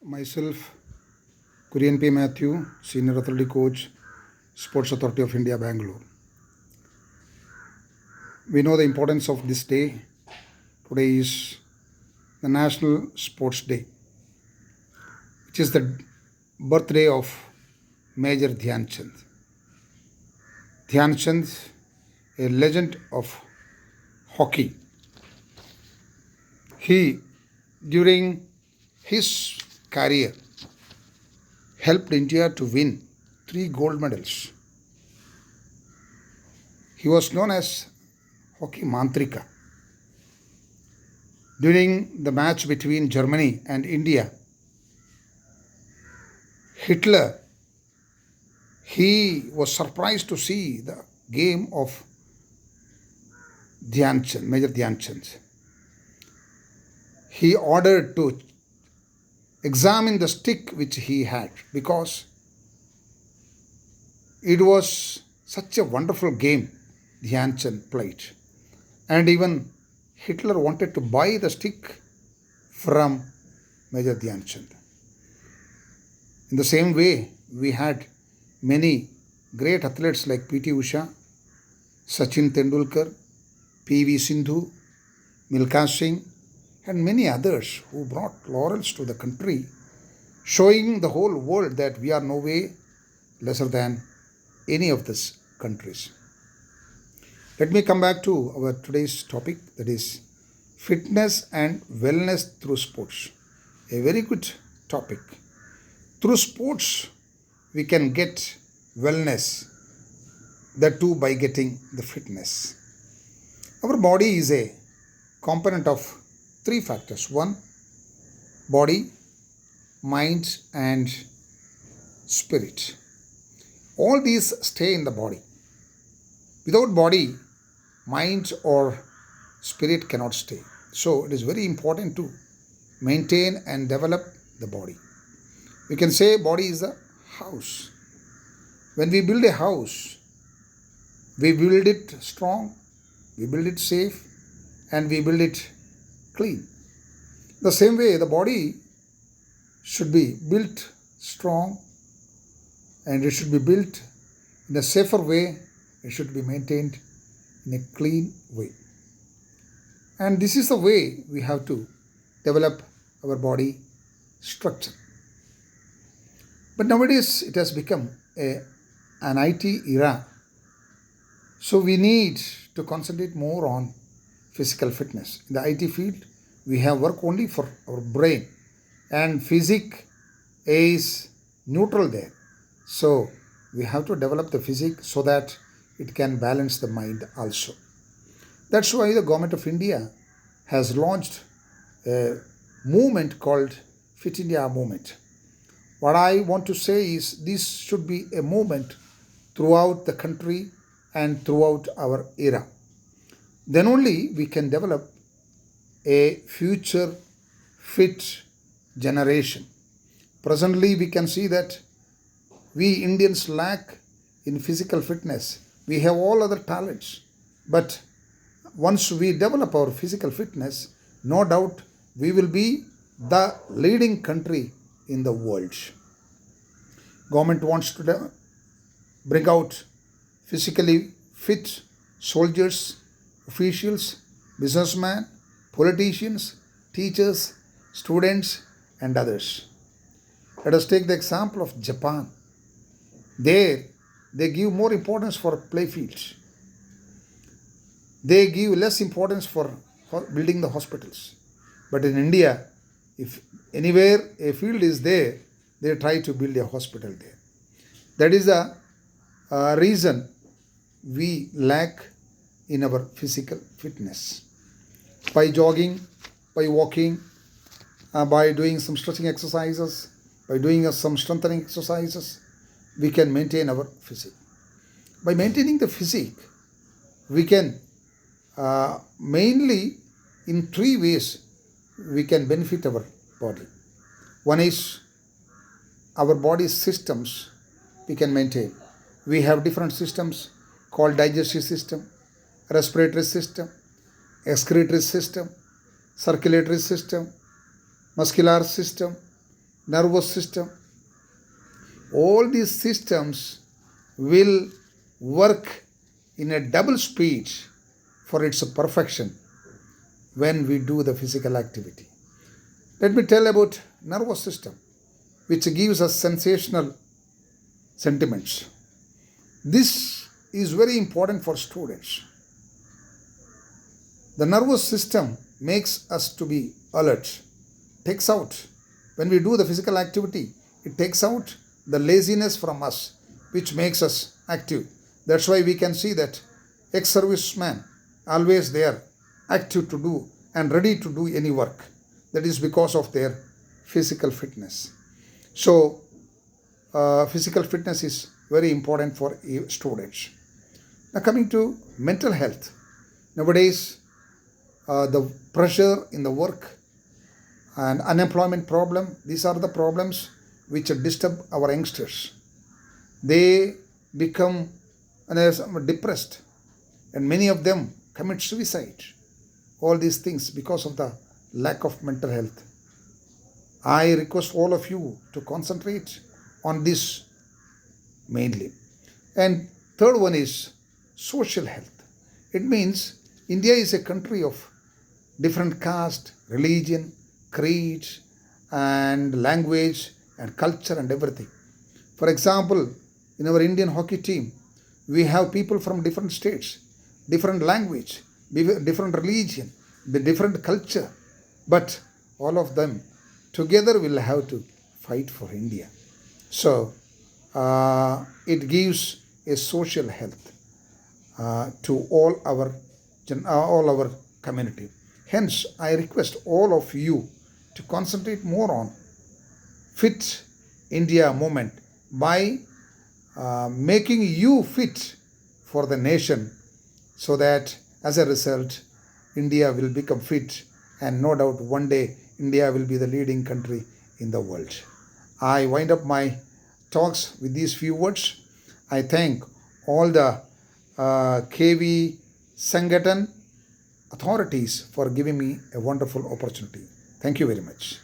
Myself, Kurian P. Matthew, Senior Authority Coach, Sports Authority of India, Bangalore. We know the importance of this day. Today is the National Sports Day, which is the birthday of Major Dhyan Chand. Dhyan Chand, a legend of hockey. He, during his career, helped India to win 3 gold medals. He was known as Hockey Mantrika. During the match between Germany and India, Hitler, he was surprised to see the game of Dhyan Chand, Major Dhyan Chand. He ordered to examine the stick which he had because it was such a wonderful game Dhyan Chand played. And even Hitler wanted to buy the stick from Major Dhyan Chand. In the same way, we had many great athletes like P.T. Usha, Sachin Tendulkar, P.V. Sindhu, Milkha Singh, and many others who brought laurels to the country, showing the whole world that we are no way lesser than any of these countries. Let me come back to our today's topic, that is fitness and wellness through sports. A very good topic. Through sports, we can get wellness, that too by getting the fitness. Our body is a component of 3 factors. 1, body, mind, and spirit. All these stay in the body. Without body, mind or spirit cannot stay. So it is very important to maintain and develop the body. We can say body is a house. When we build a house, we build it strong, we build it safe, and we build it clean. The same way, the body should be built strong and it should be built in a safer way. It should be maintained in a clean way. And this is the way we have to develop our body structure. But nowadays it has become an IT era. So we need to concentrate more on physical fitness. In the IT field, we have work only for our brain, and physique is neutral there. So we have to develop the physique so that it can balance the mind also. That's why the government of India has launched a movement called Fit India movement. What I want to say is this should be a movement throughout the country and throughout our era. Then only we can develop a future fit generation. Presently, we can see that we Indians lack in physical fitness. We have all other talents, but once we develop our physical fitness, no doubt we will be the leading country in the world. Government wants to bring out physically fit soldiers, officials, businessmen, politicians, teachers, students, and others. Let us take the example of Japan. There, they give more importance for play fields. They give less importance for building the hospitals. But in India, if anywhere a field is there, they try to build a hospital there. That is the reason we lack in our physical fitness. By jogging, by walking, by doing some stretching exercises, by doing some strengthening exercises, we can maintain our physique. By maintaining the physique, we can mainly in 3 ways we can benefit our body. One is our body systems we can maintain. We have different systems called digestive system, respiratory system, excretory system, circulatory system, muscular system, nervous system. All these systems will work in a double speed for its perfection when we do the physical activity. Let me tell about nervous system, which gives us sensational sentiments. This is very important for students. The nervous system makes us to be alert, takes out, when we do the physical activity, it takes out the laziness from us, which makes us active. That's why we can see that ex-servicemen always there, active to do and ready to do any work. That is because of their physical fitness. So, physical fitness is very important for students. Now, coming to mental health. Nowadays, the pressure in the work and unemployment problem, these are the problems which disturb our youngsters. They become depressed, and many of them commit suicide. All these things because of the lack of mental health. I request all of you to concentrate on this mainly. And third one is social health. It means India is a country of different caste, religion, creed, and language, and culture, and everything. For example, in our Indian hockey team, we have people from different states, different language, different religion, different culture, but all of them together will have to fight for India. So it gives a social health to all our community. Hence, I request all of you to concentrate more on Fit India movement by making you fit for the nation, so that as a result, India will become fit, and no doubt one day India will be the leading country in the world. I wind up my talks with these few words. I thank all the KV Sangatan authorities for giving me a wonderful opportunity. Thank you very much.